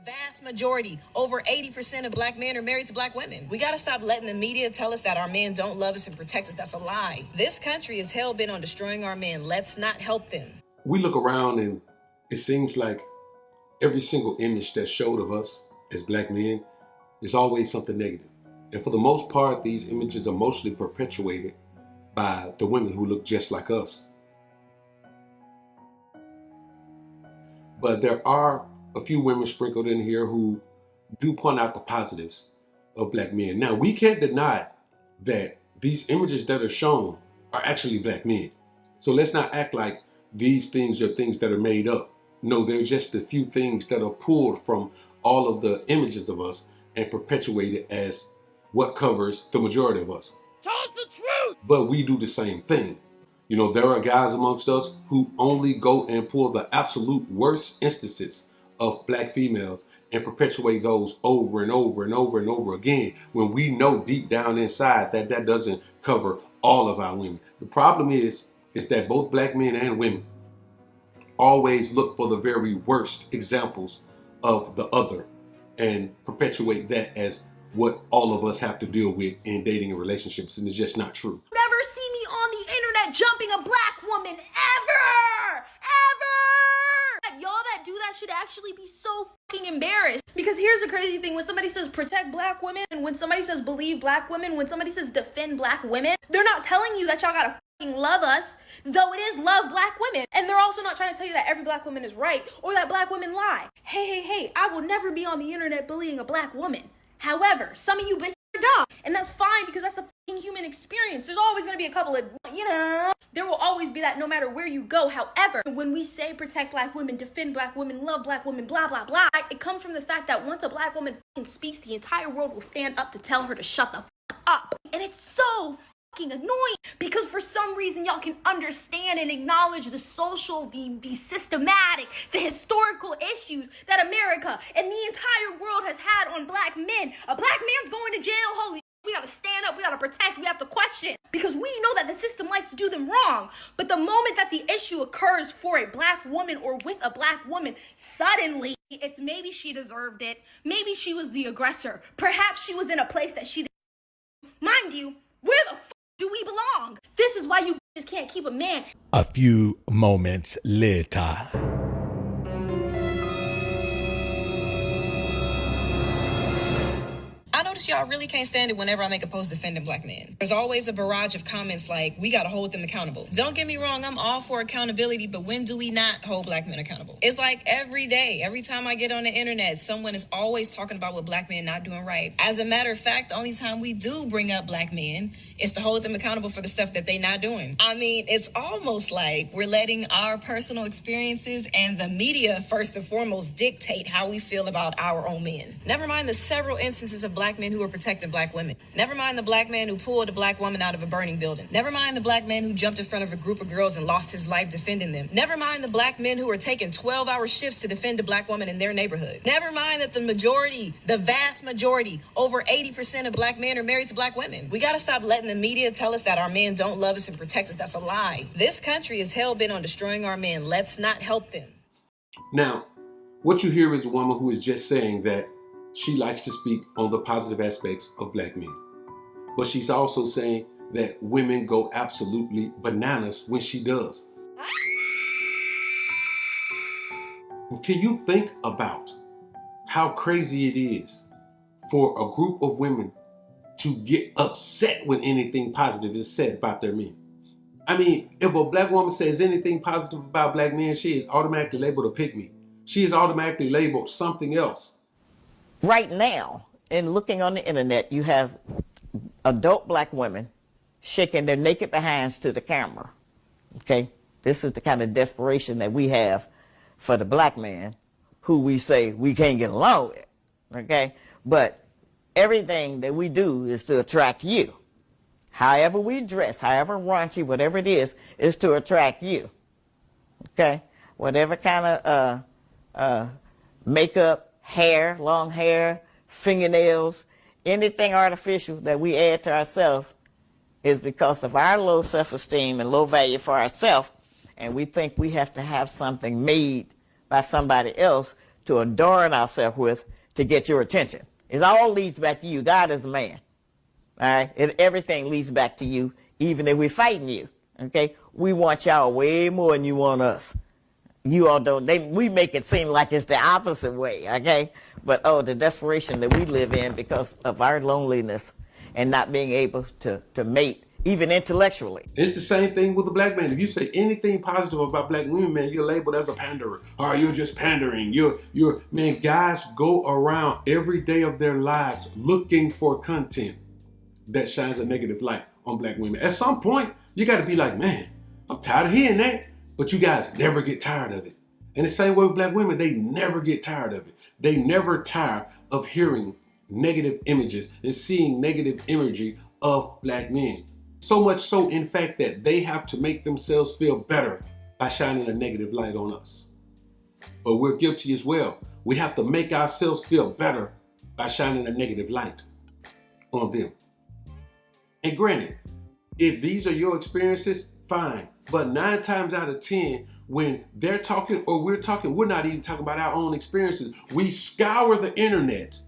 Vast majority, over 80% of black men are married to black women. We gotta stop letting the media tell us that our men don't love us and protect us. That's a lie. This country is hell-bent on destroying our men. Let's not help them. We look around and it seems like every single image that's showed of us as black men is always something negative. And for the most part, these images are mostly perpetuated by the women who look just like us. But there are a few women sprinkled in here who do point out the positives of black men. Now, we can't deny that these images that are shown are actually black men. So let's not act like these things are things that are made up. No, they're just a few things that are pulled from all of the images of us and perpetuated as what covers the majority of us. Tell us the truth! But we do the same thing. You know, there are guys amongst us who only go and pull the absolute worst instances of black females and perpetuate those over and over and over and over again, when we know deep down inside that that doesn't cover all of our women. The problem is that both black men and women always look for the very worst examples of the other and perpetuate that as what all of us have to deal with in dating and relationships, and it's just not true. Never see me on the internet jumping a black woman, ever! Y'all that do that should actually be so fucking embarrassed. Because here's the crazy thing, when somebody says protect black women, and when somebody says believe black women, when somebody says defend black women, they're not telling you that y'all gotta fucking love us, though it is love black women. And they're also not trying to tell you that every black woman is right, or that black women lie. Hey, I will never be on the internet bullying a black woman. However, some of you bitches are dumb, and that's fine because that's a fucking human experience. There's always gonna be a couple of, there will always be that no matter where you go. However, when we say protect black women, defend black women, love black women, blah, blah, blah, it comes from the fact that once a black woman fucking speaks, the entire world will stand up to tell her to shut the fuck up. And it's so fucking annoying because for some reason y'all can understand and acknowledge the social, the systematic, the historical issues that America and the entire world has had on black men. A black man's going to jail, holy shit. We gotta stand up, we gotta protect, we have to question. Because we know that the system likes to do them wrong. But the moment that the issue occurs for a black woman or with a black woman, suddenly it's maybe she deserved it. Maybe she was the aggressor. Perhaps she was in a place that she didn't. Mind you, where the fuck do we belong? This is why you just can't keep a man. A few moments later. I notice y'all really can't stand it whenever I make a post defending black men. There's always a barrage of comments like, we gotta hold them accountable. Don't get me wrong, I'm all for accountability, but when do we not hold black men accountable? It's like every day, every time I get on the internet, someone is always talking about what black men not doing right. As a matter of fact, the only time we do bring up black men is to hold them accountable for the stuff that they not doing. I mean, it's almost like we're letting our personal experiences and the media, first and foremost, dictate how we feel about our own men. Never mind the several instances of black men who are protecting black women. Never mind the black man who pulled a black woman out of a burning building. Never mind the black man who jumped in front of a group of girls and lost his life defending them. Never mind the black men who are taking 12-hour shifts to defend a black woman in their neighborhood. Never mind that the vast majority, over 80% of black men are married to black women. We gotta stop letting the media tell us that our men don't love us and protect us. That's a lie. This country is hell-bent on destroying our men. Let's not help them. Now, what you hear is a woman who is just saying that she likes to speak on the positive aspects of black men. But she's also saying that women go absolutely bananas when she does. Can you think about how crazy it is for a group of women to get upset when anything positive is said about their men? I mean, if a black woman says anything positive about black men, she is automatically labeled a pick-me. She is automatically labeled something else. Right now, in looking on the internet, you have adult black women shaking their naked behinds to the camera. Okay? This is the kind of desperation that we have for the black man who we say we can't get along with. Okay? But everything that we do is to attract you. However we dress, however raunchy, whatever it is to attract you. Okay? Whatever kind of makeup, hair, long hair, fingernails, anything artificial that we add to ourselves is because of our low self-esteem and low value for ourselves, and we think we have to have something made by somebody else to adorn ourselves with to get your attention. It all leads back to you. God is a man. All right? Everything leads back to you, even if we're fighting you. Okay? We want y'all way more than you want us. You all don't. We make it seem like it's the opposite way. Okay? But the desperation that we live in because of our loneliness and not being able to mate, even intellectually. It's the same thing with the black man. If you say anything positive about black women, man, you're labeled as a panderer. Or you're just pandering. Man, guys go around every day of their lives looking for content that shines a negative light on black women. At some point, you got to be like, man, I'm tired of hearing that. But you guys never get tired of it. And the same way with black women, they never get tired of it. They never tire of hearing negative images and seeing negative imagery of black men. So much so, in fact, that they have to make themselves feel better by shining a negative light on us. But we're guilty as well. We have to make ourselves feel better by shining a negative light on them. And granted, if these are your experiences, fine. But 9 times out of 10, when they're talking or we're talking, we're not even talking about our own experiences. We scour the internet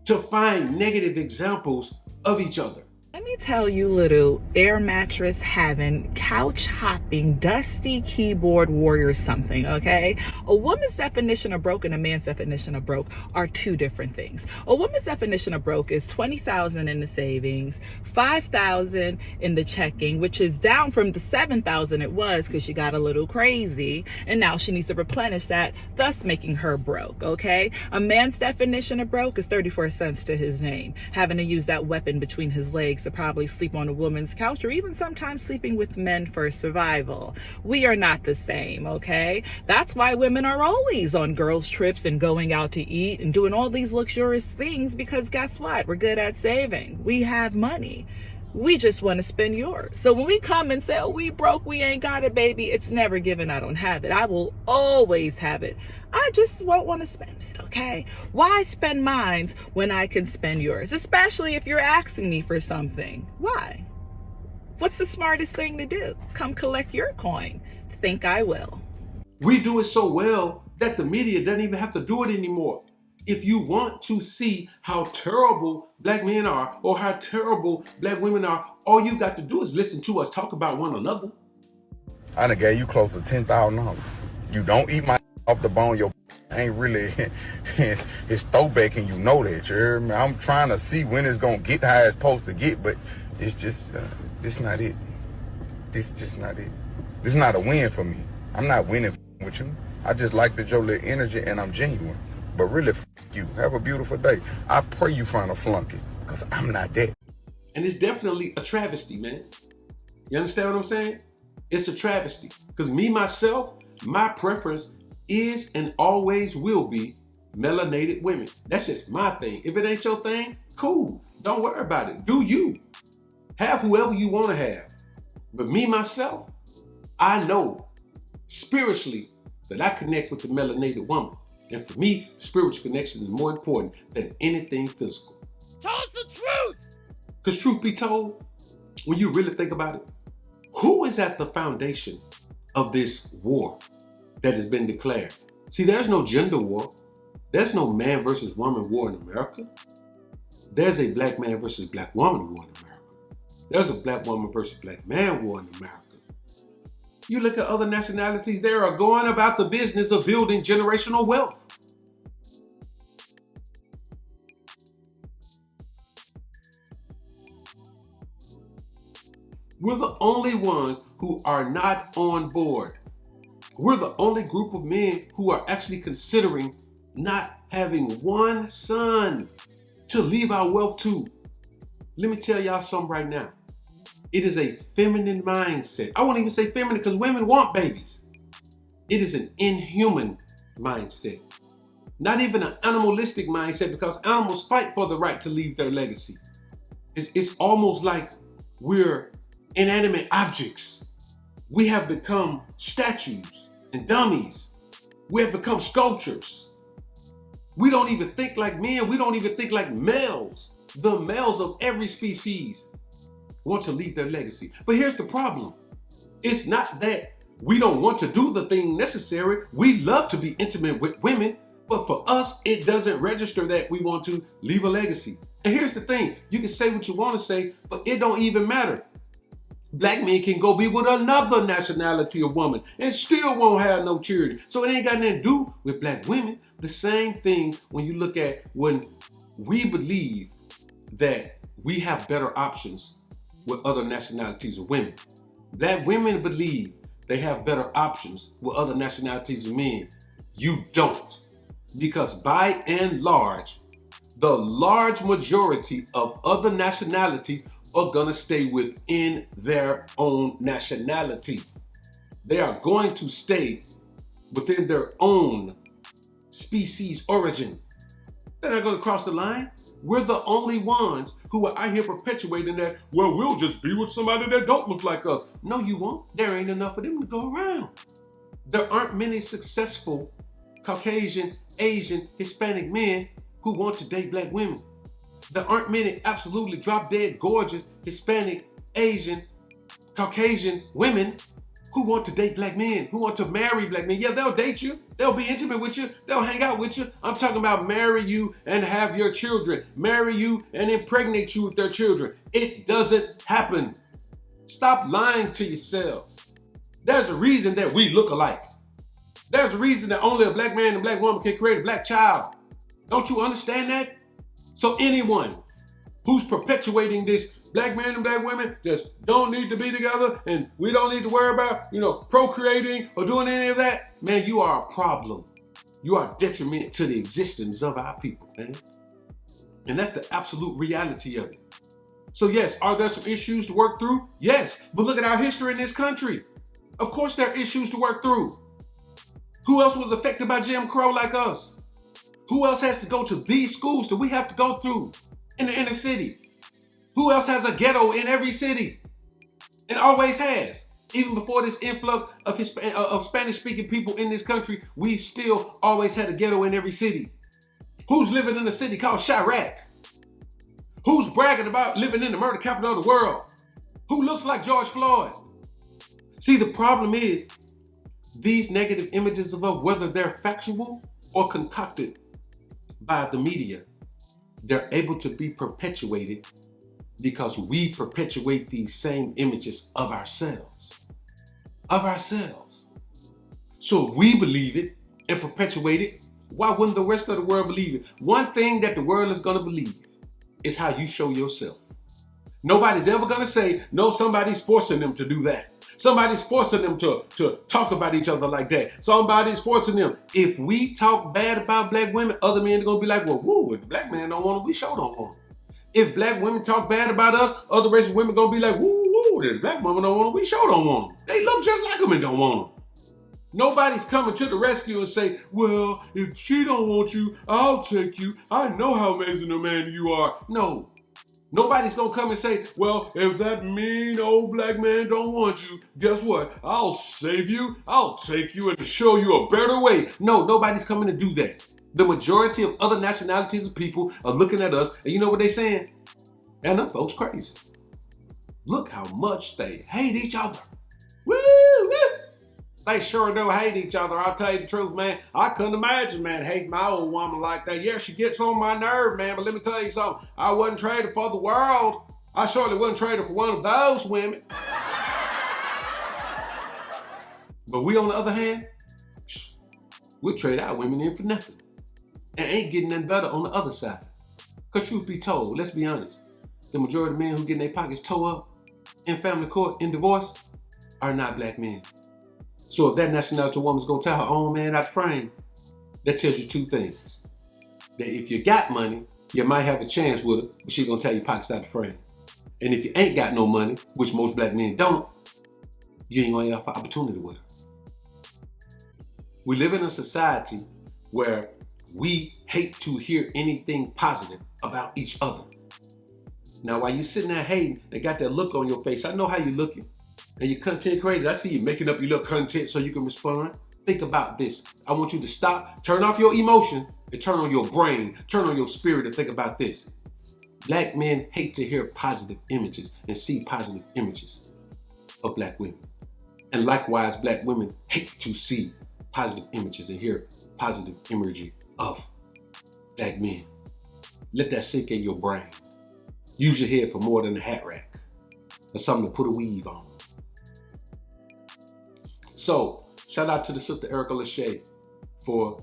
to find negative examples of each other. Let me tell you, little air mattress having, couch hopping, dusty keyboard warrior something, okay? A woman's definition of broke and a man's definition of broke are 2 different things. A woman's definition of broke is $20,000 in the savings, $5,000 in the checking, which is down from the $7,000 it was because she got a little crazy, and now she needs to replenish that, thus making her broke, okay? A man's definition of broke is 34 cents to his name, having to use that weapon between his legs to probably sleep on a woman's couch or even sometimes sleeping with men for survival. We are not the same, okay? That's why women are always on girls' trips and going out to eat and doing all these luxurious things, because guess what? We're good at saving. We have money. We just want to spend yours. So when we come and say, oh, we broke, we ain't got it, baby, it's never given. I don't have it. I will always have it. I just won't want to spend it, okay? Why spend mine when I can spend yours? Especially if you're asking me for something. Why? What's the smartest thing to do? Come collect your coin. Think I will. We do it so well that the media doesn't even have to do it anymore. If you want to see how terrible black men are or how terrible black women are, all you got to do is listen to us talk about one another. I done gave you close to $10,000. You don't eat my off the bone, your ain't really, it's throwback and you know that. You hear me? I'm trying to see when it's gonna get how it's supposed to get, but it's just, this not it. This just not it. This not a win for me. I'm not winning with you. I just like the your little energy and I'm genuine. But really, you. Have a beautiful day. I pray you find a flunky, because I'm not that. And it's definitely a travesty, man. You understand what I'm saying? It's a travesty. Because me, myself, my preference is and always will be melanated women. That's just my thing. If it ain't your thing, cool. Don't worry about it. Do you. Have whoever you want to have. But me, myself, I know spiritually that I connect with the melanated woman. And for me, spiritual connection is more important than anything physical. Tell us the truth! Because truth be told, when you really think about it, who is at the foundation of this war that has been declared? See, there's no gender war. There's no man versus woman war in America. There's a black man versus black woman war in America. There's a black woman versus black man war in America. You look at other nationalities, they are going about the business of building generational wealth. We're the only ones who are not on board. We're the only group of men who are actually considering not having one son to leave our wealth to. Let me tell y'all something right now. It is a feminine mindset. I won't even say feminine because women want babies. It is an inhuman mindset. Not even an animalistic mindset, because animals fight for the right to leave their legacy. It's almost like we're inanimate objects. We have become statues and dummies. We have become sculptures. We don't even think like men. We don't even think like males. The males of every species want to leave their legacy. But here's the problem. It's not that we don't want to do the thing necessary. We love to be intimate with women, But for us, it doesn't register that we want to leave a legacy. And here's the thing, you can say what you want to say, but it don't even matter. Black men can go be with another nationality of woman and still won't have no children. So it ain't got nothing to do with black women. The same thing when you look at when we believe that we have better options with other nationalities of women. Black women believe they have better options with other nationalities of men. You don't. Because by and large, the large majority of other nationalities are gonna stay within their own nationality. They are going to stay within their own species origin. They're not gonna cross the line. We're the only ones who are out here perpetuating that, well, we'll just be with somebody that don't look like us. No, you won't. There ain't enough of them to go around. There aren't many successful Caucasian, Asian, Hispanic men who want to date black women. There aren't many absolutely drop-dead gorgeous Hispanic, Asian, Caucasian women who want to date black men, who want to marry black men. Yeah, they'll date you. They'll be intimate with you. They'll hang out with you. I'm talking about marry you and have your children. Marry you and impregnate you with their children. It doesn't happen. Stop lying to yourselves. There's a reason that we look alike. There's a reason that only a black man and a black woman can create a black child. Don't you understand that? So anyone who's perpetuating this black men and black women just don't need to be together and we don't need to worry about, procreating or doing any of that, man, you are a problem. You are a detriment to the existence of our people, man. And that's the absolute reality of it. So yes, are there some issues to work through? Yes, but look at our history in this country. Of course there are issues to work through. Who else was affected by Jim Crow like us? Who else has to go to these schools that we have to go through in the inner city? Who else has a ghetto in every city? And always has. Even before this influx of Spanish-speaking people in this country, we still always had a ghetto in every city. Who's living in a city called Chirac? Who's bragging about living in the murder capital of the world? Who looks like George Floyd? See, the problem is these negative images of us, whether they're factual or concocted by the media, they're able to be perpetuated because we perpetuate these same images of ourselves. So if we believe it and perpetuate it, why wouldn't the rest of the world believe it? One thing that the world is gonna believe is how you show yourself. Nobody's ever gonna say, no, somebody's forcing them to do that. Somebody's forcing them to talk about each other like that. Somebody's forcing them. If we talk bad about black women, other men are gonna be like, well, woo, if the black man don't want them, we sure don't want them. If black women talk bad about us, other racial women gonna be like, woo, woo, if the black women don't want them, we sure don't want them. They look just like them and don't want them. Nobody's coming to the rescue and say, well, if she don't want you, I'll take you. I know how amazing a man you are. No. Nobody's gonna come and say, well, if that mean old black man don't want you, guess what? I'll save you, I'll take you and show you a better way. No, nobody's coming to do that. The majority of other nationalities of people are looking at us, and you know what they're saying? And them folks crazy. Look how much they hate each other. Woo, woo. They sure do hate each other, I'll tell you the truth, man. I couldn't imagine, man, hating my old woman like that. Yeah, she gets on my nerve, man, but let me tell you something. I wouldn't trade her for the world. I surely wouldn't trade her for one of those women. But we, on the other hand, we'll trade our women in for nothing. And ain't getting nothing better on the other side. Because truth be told, let's be honest, the majority of men who getting their pockets tore up in family court, in divorce, are not black men. So if that nationality woman's gonna tell her own man out the frame, that tells you two things. That if you got money, you might have a chance with her, but she's gonna tell you pockets out the frame. And if you ain't got no money, which most black men don't, you ain't gonna have an opportunity with her. We live in a society where we hate to hear anything positive about each other. Now, while you sitting there hating and got that look on your face, I know how you looking. And your content crazy. I see you making up your little content so you can respond. Think about this. I want you to stop, turn off your emotion, and turn on your brain, turn on your spirit and think about this. Black men hate to hear positive images and see positive images of black women. And likewise, black women hate to see positive images and hear positive imagery of black men. Let that sink in your brain. Use your head for more than a hat rack or something to put a weave on. So, shout out to the sister Erica Lachey for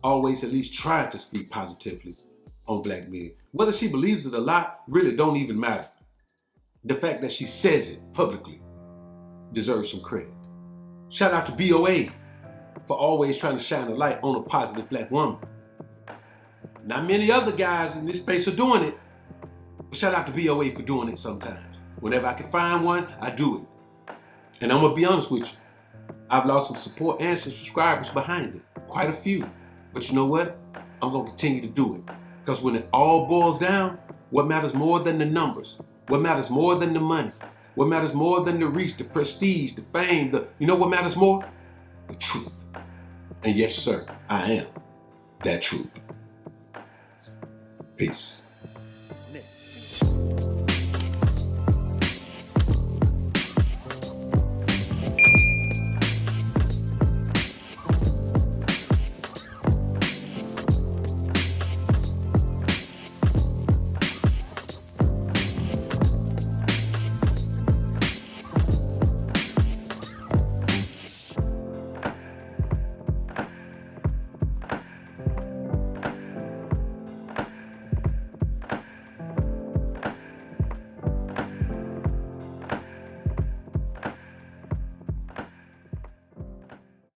always at least trying to speak positively on black men. Whether she believes it or not really don't even matter. The fact that she says it publicly deserves some credit. Shout out to BOA for always trying to shine a light on a positive black woman. Not many other guys in this space are doing it, but shout out to BOA for doing it sometimes. Whenever I can find one, I do it. And I'm gonna be honest with you, I've lost some support and some subscribers behind it, quite a few. But you know what? I'm gonna continue to do it. Because when it all boils down, what matters more than the numbers? What matters more than the money? What matters more than the reach, the prestige, the fame, you know what matters more? The truth. And yes, sir, I am that truth. Peace.